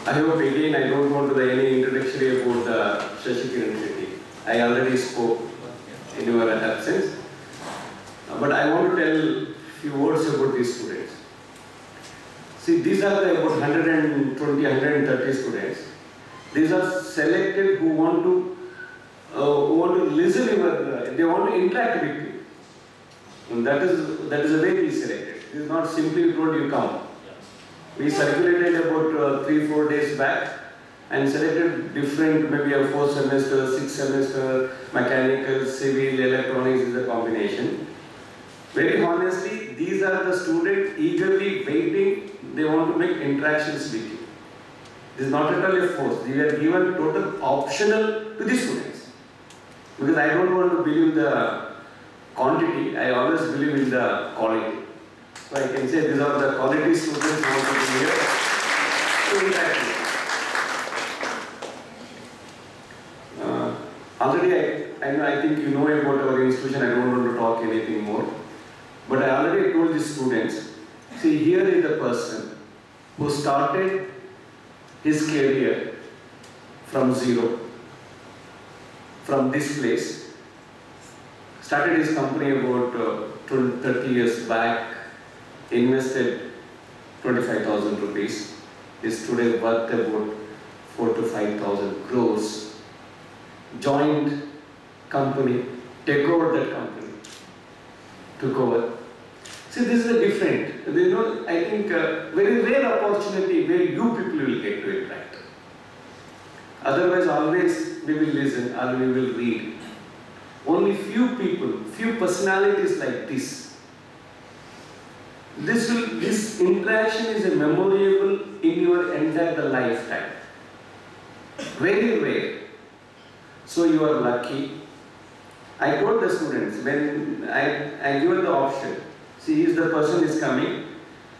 I hope again I don't want to do any introductory about Shashi Kiran Shetty. I already spoke in your absence. But I want to tell few words about these students. See, these are the about 120, 130 students. These are selected who want to listen your, they want to interact with you. And that is the way we selected. It is not simply told you come. We circulated about 3-4 days back and selected different, maybe a 4 semester, 6 semester, mechanical, civil, electronics is a combination. Very honestly, these are the students eagerly waiting, they want to make interactions with you. This is not at all a force. They are given total optional to the students. Because I don't want to believe the quantity, I always believe in the quality. So I can say these are the quality students who want to be here to interact with. Already I think you know about our institution, I don't want to talk anything more. But I already told the students, see, here is the person who started his career from zero, from this place, started his company about 30 years back, invested 25,000 rupees, is today worth about 4,000 to 5,000 crores, joined company, take over that company, took over. See, this is a different, you know, I think very rare opportunity where you people will get to interact. Otherwise, always we will listen or we will read. Only few people, few personalities like this. This interaction is a memorable in your entire lifetime. Very rare. So you are lucky. I told the students when I give the option. See, if the person is coming,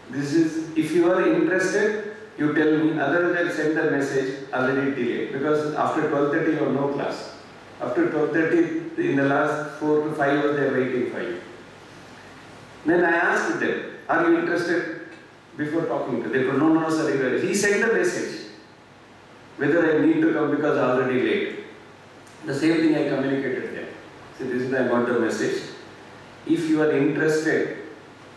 this is, if you are interested, you tell me, otherwise I'll send the message already delayed. Because after 12:30 you have no class. After 12:30, in the last 4 to 5 hours they are waiting for you. Then I asked them, are you interested before talking to them? They told, no, sir. He sent the message, whether I need to come because already late. The same thing I communicated to them. See, this is I got the message. If you are interested,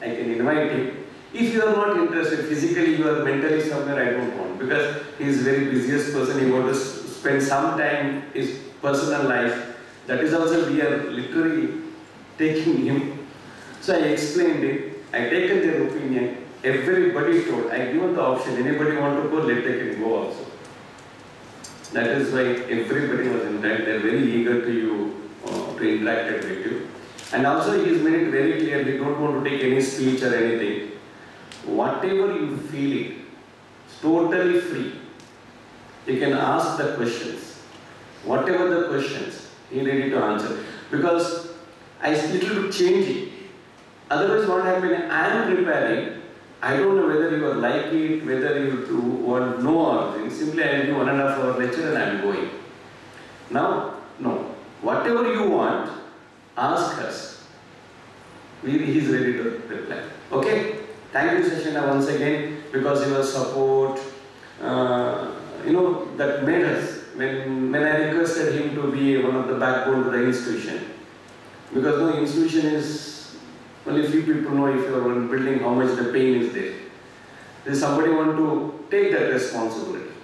I can invite him. If you are not interested, physically you are mentally somewhere, I don't want. Because he is very busiest person, he wants to spend some time in his personal life. That is also we are literally taking him. So I explained it, I taken their opinion, everybody told, I given the option, anybody want to go, let they can go also. That is why everybody was in that, they are very eager to interact with you. And also he has made it very clear, we don't want to take any speech or anything. Whatever you feel it, it's totally free. You can ask the questions. Whatever the questions, he is ready to answer. Because I little bit change it. Otherwise what happened, I am preparing, I don't know whether you will like it, whether you want to know or things. Simply I will do 1.5 hour lecture and I am going. Now, no. Whatever you want, ask us. He is ready to reply. Okay? Thank you, Sashina, once again, because your support, that made us. When I requested him to be one of the backbone to the institution, because no institution is, only few people know if you are one building how much the pain is there. If somebody want to take that responsibility,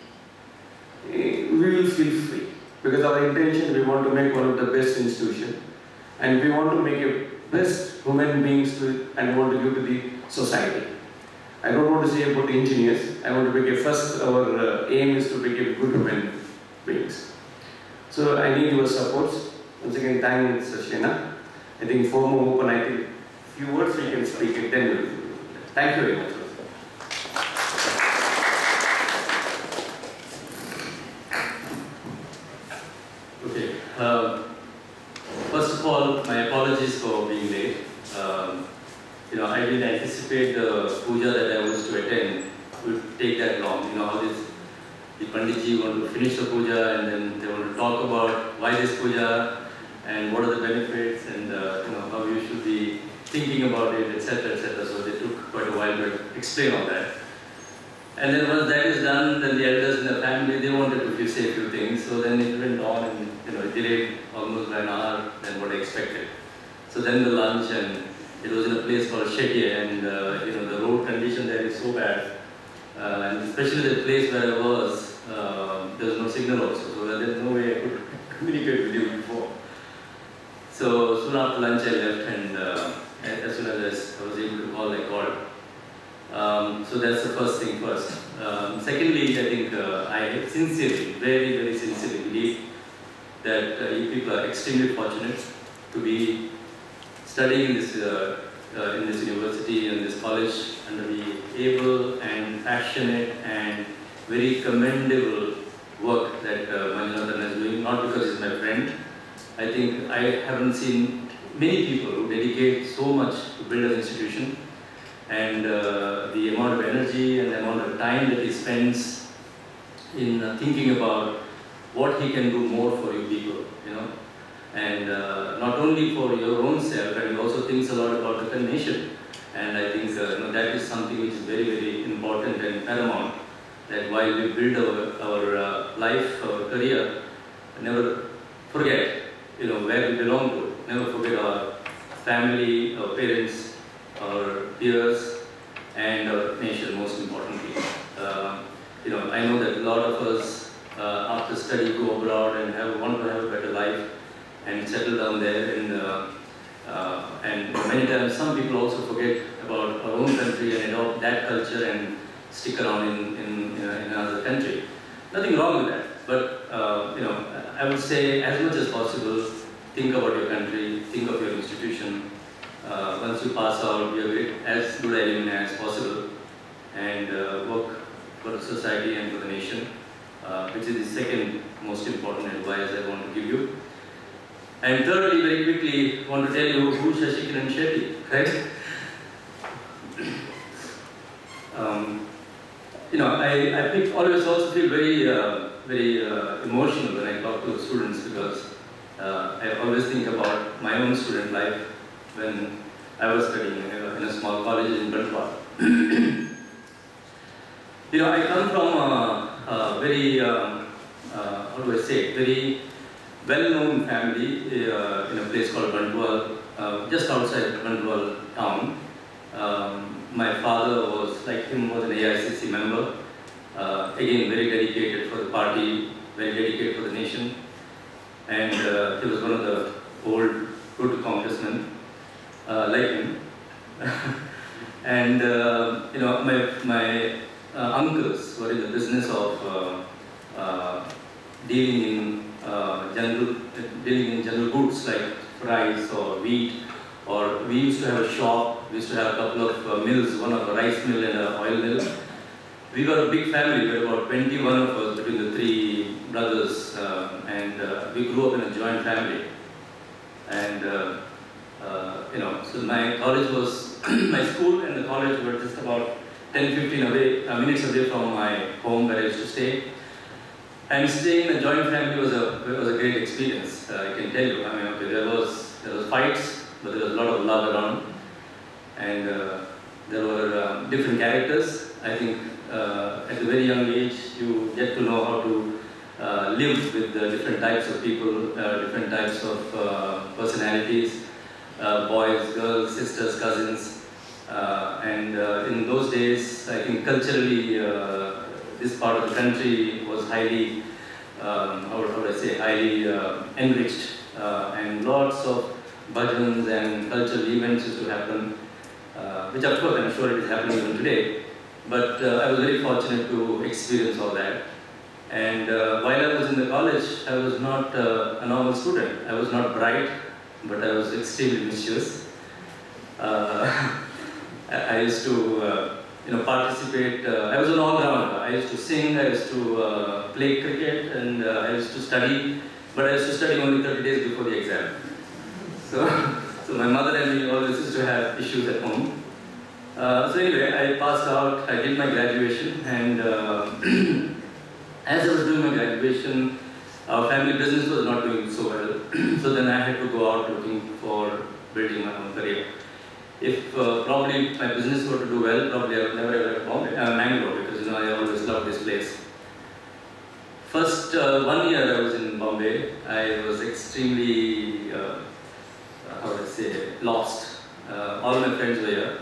we will feel free. Because our intention, we want to make one of the best institutions, and we want to make a best human beings and want to give to the society. I don't want to say about engineers. I want to make a first, our aim is to make a good human beings. So I need your support. Once again, thanks, Sashina. I think forum open, I think few words we can speak it, then we'll. Thank you very much. Okay. First of all, my apologies for being late. I didn't anticipate the puja that I was to attend would take that long. How the Panditji want to finish the puja and then they want to talk about why this puja and what are the benefits and how you should be thinking about it, etc., etc. So they took quite a while to explain all that. And then once that is done, then the elders family, they wanted to say a few things, so then it went on and it delayed almost by an hour than what I expected. So then the lunch, and it was in a place called Shetty, and the road condition there is so bad, and especially the place where I was, there was no signal also, so there was no way I could communicate with you before. So soon after lunch I left, and as soon as I was able to call, I called. So that's the first thing first. Secondly, I think I sincerely, very, very sincerely believe that you people are extremely fortunate to be studying in this university and this college, and to be able and passionate and very commendable work that Manjunath is doing, not because he's my friend. I think I haven't seen many people who dedicate so much to build an institution, and the amount of energy and the amount of time that he spends in thinking about what he can do more for you people, and not only for your own self, and he also thinks a lot about the nation. And I think that is something which is very, very important and paramount, that while we build our life, our career, never forget where we belong to, never forget our family, our parents, our peers, and our nation, most importantly. I know that a lot of us, after study, go abroad and want to have a better life and settle down there. And many times, some people also forget about our own country and adopt that culture and stick around in another country. Nothing wrong with that, but I would say, as much as possible, think about your country, think of your institution. Once you pass out, be as good alumni as possible, and work for the society and for the nation, which is the second most important advice I want to give you. And thirdly, very quickly, I want to tell you who Shashi Kiran Shetty, right? I always also feel very, very emotional when I talk to students, because I always think about my own student life when I was studying in a small college in Bantwal. I come from a very, how do I say, very well-known family in a place called Bantwal, just outside Bantwal town. My father was, like him, was an AICC member. Again, very dedicated for the party, very dedicated for the nation. And he was one of the old good congressmen, like him. And my uncles were in the business of dealing in general goods like rice or wheat. Or we used to have a shop. We used to have a couple of mills, one of a rice mill and an oil mill. We were a big family. We were about 21 of us between the three brothers, and we grew up in a joint family. And so my college was, my school and the college were just about 10-15 minutes away from my home where I used to stay. And staying in a joint family was a great experience. I can tell you. There was fights, but there was a lot of love around, and there were different characters. I think at a very young age, you get to know how to live with different types of people, different types of personalities, boys, girls, sisters, cousins. And in those days, I think culturally, this part of the country was highly, how would I say, highly enriched, and lots of bhajans and cultural events used to happen, which of course I'm sure it is happening even today. But I was very fortunate to experience all that. And while I was in the college, I was not a normal student. I was not bright, but I was extremely mischievous. I used to participate. I was an all-rounder. I used to sing, I used to play cricket, and I used to study. But I used to study only 30 days before the exam. So my mother and me always used to have issues at home. So anyway, I passed out, I did my graduation, and as I was doing my graduation, our family business was not doing so well. So then I had to go out looking for building my own career. If probably my business were to do well, probably I would never have left Bangalore, because I always loved this place. First 1 year I was in Bombay, I was extremely, how do I say, lost. All my friends were here,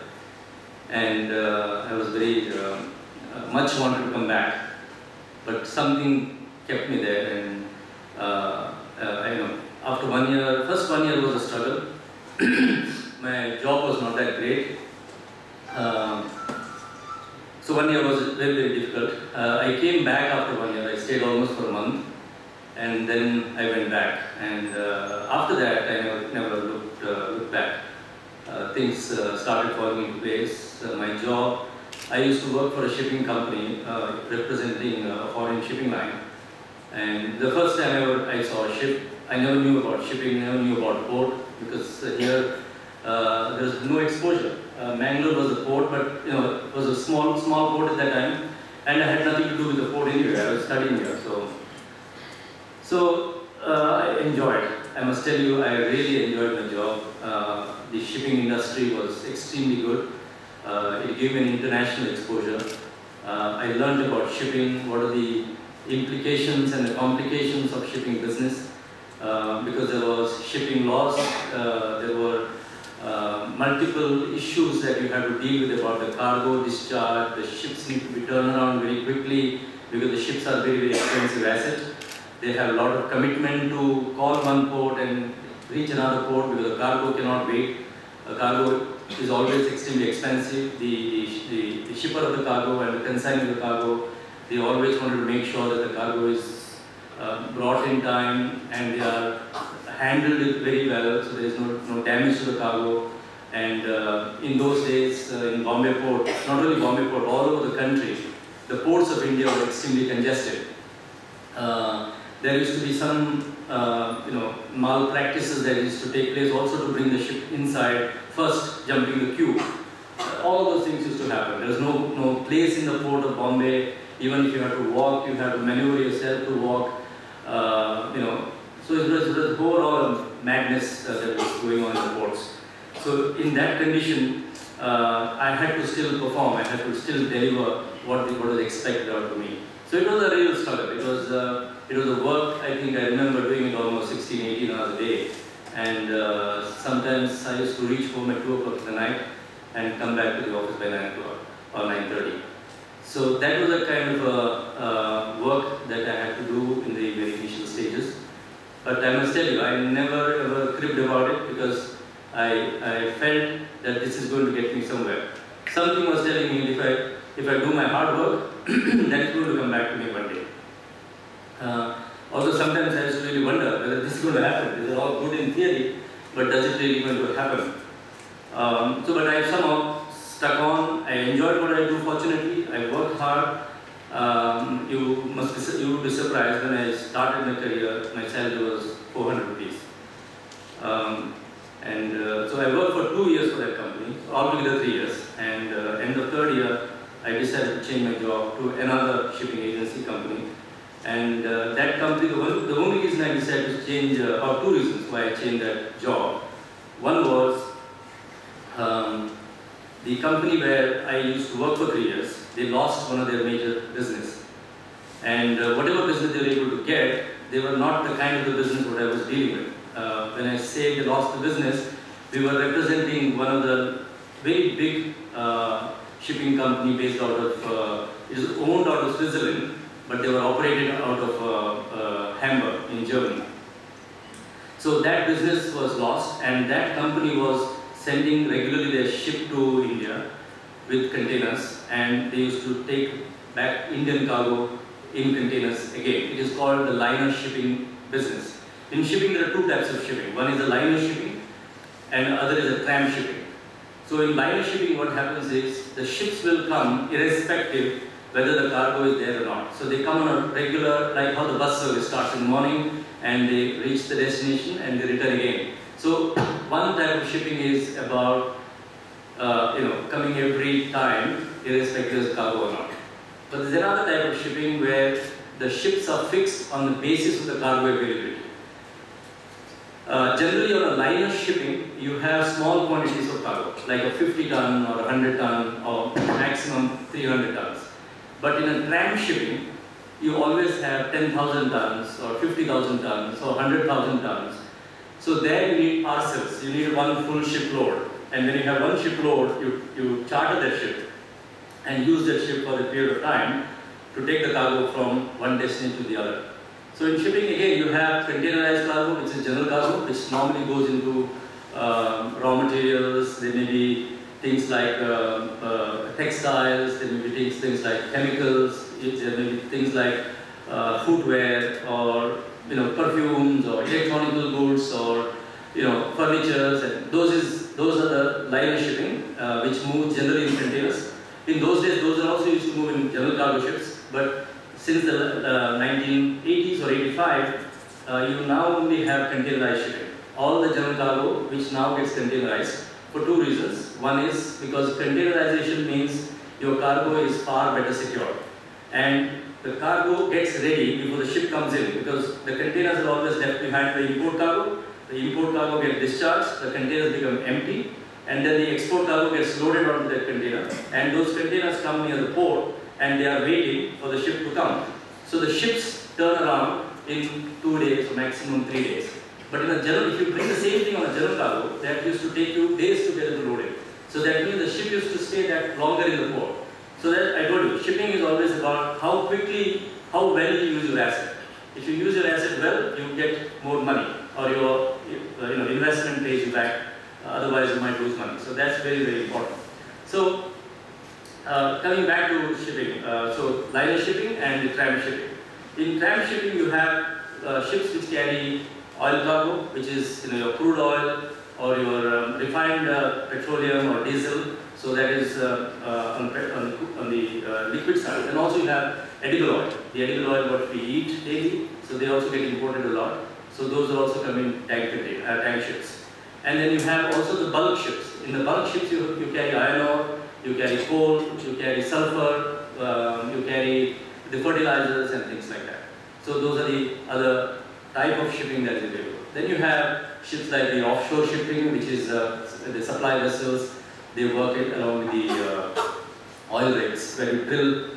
and I was very much wanted to come back, but something kept me there. And after 1 year, first 1 year was a struggle. My job was not that great. So 1 year was very, very difficult. I came back after 1 year. I stayed almost for a month, and then I went back. And after that, I never looked back. Things started falling into place. My job, I used to work for a shipping company representing a foreign shipping line. And the first time ever I saw a ship, I never knew about shipping, never knew about port, because here there was no exposure. Mangalore was the port, but it was a small port at that time, and I had nothing to do with the port anyway. I was studying here, so I enjoyed. I must tell you, I really enjoyed my job. The shipping industry was extremely good. It gave me an international exposure. I learned about shipping, what are the implications and the complications of shipping business, because there was shipping laws, there were multiple issues that you had to deal with about the cargo discharge. The ships need to be turned around very quickly because the ships are very, very expensive assets. They have a lot of commitment to call one port and reach another port because the cargo cannot wait. A cargo is always extremely expensive. The shipper of the cargo and the consignee of the cargo, they always wanted to make sure that the cargo is brought in time and they are handled it very well, so there is no damage to the cargo. And in those days, in Bombay port, not only Bombay port, all over the country, the ports of India were extremely congested. There used to be some malpractices that used to take place also to bring the ship inside, first jumping the queue. All those things used to happen. There was no place in the port of Bombay. Even if you had to walk, you had to maneuver yourself to walk. So it was overall madness that was going on in the ports. So in that condition, I had to still perform. I had to still deliver what was expected out of me. So it was a real struggle. It was a work. I think I remember doing it almost 16, 18 hours a day. And sometimes I used to reach home at 2 o'clock in the night and come back to the office by 9 o'clock or 9:30. So that was a kind of work that I had to do in the very initial stages. But I must tell you, I never ever cribbed about it because I felt that this is going to get me somewhere. Something was telling me if I do my hard work, that is going to come back to me one day. Also, sometimes I used to really wonder whether this is going to happen. These are all good in theory, but does it really going to happen? But I somehow stuck on. I enjoyed what I do, fortunately. I worked hard. You would be surprised, when I started my career, my salary was 400 rupees. So I worked for 2 years for that company, altogether 3 years. And in the third year, I decided to change my job to another shipping agency company. And that company, the only reason I decided to change, or two reasons why I changed that job. One was the company where I used to work for 3 years, they lost one of their major business. And whatever business they were able to get, they were not the kind of the business what I was dealing with. When I say they lost the business, we were representing one of the very big shipping company based out of, it is owned out of Switzerland, but they were operated out of Hamburg in Germany. So that business was lost, and that company was sending regularly their ship to India with containers, and they used to take back Indian cargo in containers again. It is called the liner shipping business. In shipping, there are two types of shipping. One is the liner shipping, and the other is a tram shipping. So in liner shipping, what happens is the ships will come irrespective whether the cargo is there or not. So they come on a regular, like how the bus service starts in the morning, and they reach the destination and they return again. So one type of shipping is about coming every time, irrespective of the cargo or not. But there's another type of shipping where the ships are fixed on the basis of the cargo availability. Generally on a liner shipping, you have small quantities of cargo, like a 50 ton or 100 ton or maximum 300 tons. But in a tram shipping, you always have 10,000 tons or 50,000 tons or 100,000 tons. So there you need parcels, you need one full shipload. And when you have one shipload, you charter that ship and use that ship for a period of time to take the cargo from one destination to the other. So in shipping, again, you have containerized cargo, which is general cargo, which normally goes into raw materials. There may be things like textiles, there may be things like chemicals, there may be things like footwear or perfumes or electronic goods or furnitures, and those are the liner shipping which move generally in containers. In those days, those are also used to move in general cargo ships, but since the 1980s or 85, you now only have containerized shipping. All the general cargo which now gets containerized for two reasons. One is because containerization means your cargo is far better secured, and the cargo gets ready before the ship comes in, because the containers are always left behind the import cargo. The import cargo gets discharged, the containers become empty, and then the export cargo gets loaded onto that container, and those containers come near the port and they are waiting for the ship to come. So the ships turn around in 2 days or maximum 3 days. But in a general, if you bring the same thing on a general cargo, that used to take you days to get it loaded. So that means the ship used to stay that longer in the port. So that I told you, shipping is always about how quickly, how well you use your asset. If you use your asset well, you get more money, or your investment pays you back. Otherwise, you might lose money. So that's very, very important. So coming back to shipping, so liner shipping and the tram shipping. In tram shipping, you have ships which carry oil cargo, which is your crude oil or your refined petroleum or diesel. So that is on the liquid side. And also you have edible oil. The edible oil what we eat daily, so they also get imported a lot. So those are also coming tank ships. And then you have also the bulk ships. In the bulk ships you carry iron ore, you carry coal, you carry sulfur, you carry the fertilizers and things like that. So those are the other type of shipping that is available. Then you have ships like the offshore shipping, which is the supply vessels. They work it along with the oil rigs, where you drill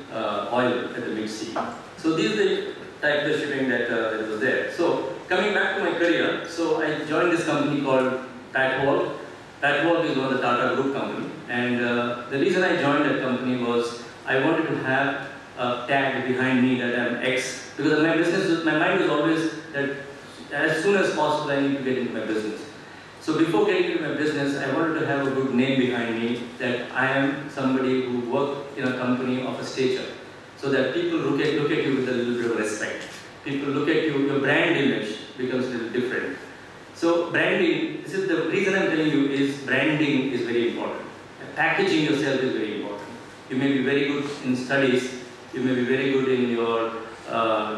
oil at the mid-sea. So these are the type of shipping that was there. So coming back to my career, so I joined this company called Bantwal. Bantwal is one of the Tata Group company, and the reason I joined that company was I wanted to have a tag behind me that I'm X, because my mind was always that as soon as possible I need to get into my business. So before getting into my business, I wanted to have a good name behind me, that I am somebody who worked in a company of a stature, so that people look at you with a little bit of respect. People look at you, your brand image becomes a little different. So branding, this is the reason I'm telling you, is branding is very important. Packaging yourself is very important. You may be very good in studies, you may be very good in your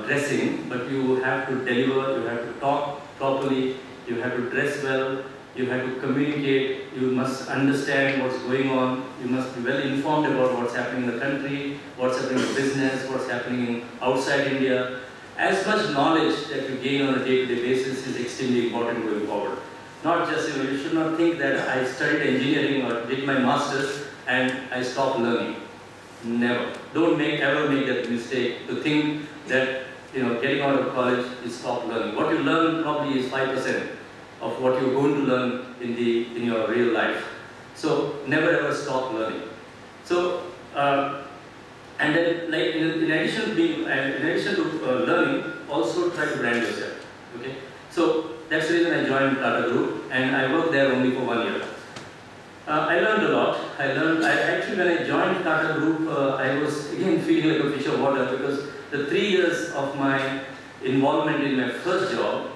dressing, but you have to deliver, you have to talk properly, you have to dress well, you have to communicate, you must understand what's going on, you must be well informed about what's happening in the country, what's happening in business, what's happening outside India. As much knowledge that you gain on a day-to-day basis is extremely important going forward. Not just, you should not think that I studied engineering or did my master's and I stopped learning. Never. Don't ever make that mistake to think that getting out of college is stop learning. What you learn probably is 5% of what you're going to learn in your real life. So never ever stop learning. So and then, like in addition to learning, also try to brand yourself. Okay. So that's the reason I joined Tata Group, and I worked there only for 1 year. I learned a lot. Actually, when I joined Tata Group, I was again feeling like a fish of water, because the 3 years of my involvement in my first job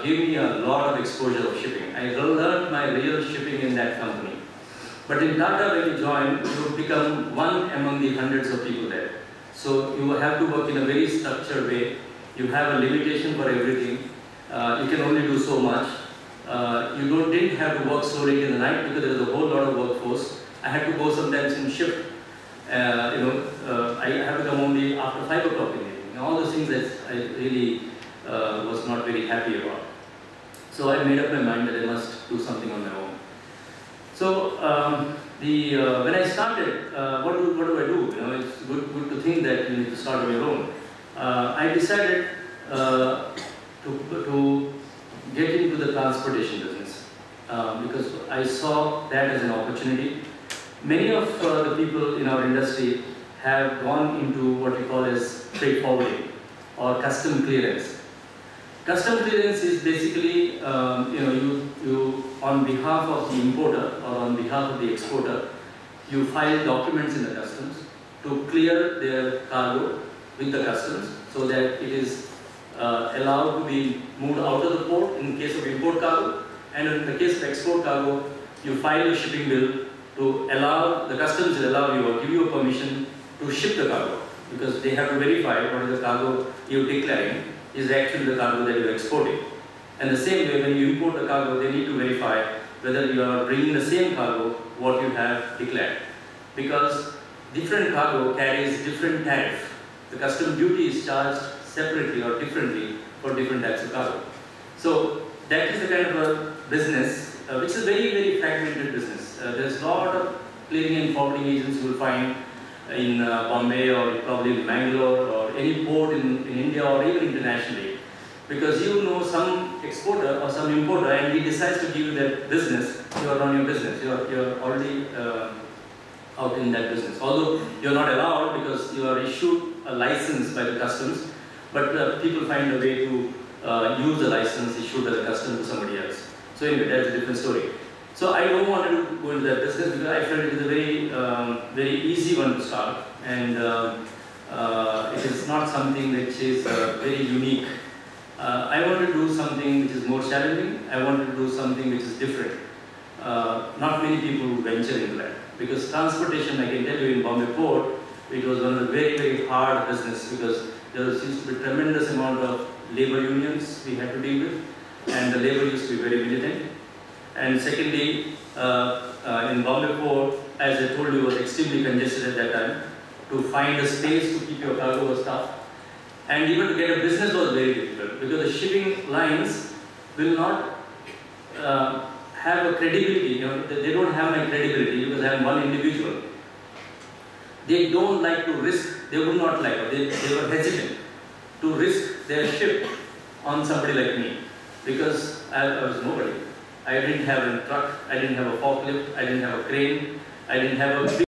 gave me a lot of exposure of shipping. I learned my real shipping in that company. But in Tata, when you join, you become one among the hundreds of people there. So you have to work in a very structured way. You have a limitation for everything. You can only do so much. You didn't have to work so late in the night, because there was a whole lot of workforce. I had to go sometimes in shift. I have to come only after 5 o'clock in the evening. All those things that I really was not very happy about. So I made up my mind that I must do something on my own. So when I started, what do I do? It's good to think that you need to start on your own. I decided to get into the transportation business because I saw that as an opportunity. Many of the people in our industry have gone into what we call as freight forwarding or custom clearance. Custom clearance is basically, you on behalf of the importer or on behalf of the exporter, you file documents in the customs to clear their cargo with the customs so that it is allowed to be moved out of the port in case of import cargo, and in the case of export cargo, you file a shipping bill to allow, the customs will allow you or give you a permission to ship the cargo, because they have to verify what is the cargo you're declaring is actually the cargo that you're exporting. And the same way, when you import the cargo, they need to verify whether you are bringing the same cargo what you have declared. Because different cargo carries different tariff. The custom duty is charged separately or differently for different types of cargo. So that is the kind of a business which is a very, very fragmented business. There's a lot of clearing and forwarding agents you will find in Bombay or probably in Bangalore or any port in India or even internationally. Because you know some exporter or some importer and he decides to give you that business, you are on your business, you're already out in that business. Although you're not allowed because you are issued a license by the customs, but people find a way to use the license issued by the customs to somebody else. So anyway, that's a different story. So I don't want to go into that business because I felt it is a very, very easy one to start, and it is not something which is very unique. I want to do something which is more challenging. I want to do something which is different. Not many people venture into that because transportation, I can tell you, in Bombay port, it was one of the very, very hard business because there used to be a tremendous amount of labor unions we had to deal with, and the labor used to be very militant. And secondly, in Bombay port, as I told you, was extremely congested at that time. To find a space to keep your cargo was tough. And even to get a business was very difficult because the shipping lines will not have a credibility. They don't have my credibility because I am one individual. They don't like to risk, they would not like, or they were hesitant to risk their ship on somebody like me because I was nobody. I didn't have a truck, I didn't have a forklift, I didn't have a crane, I didn't have a big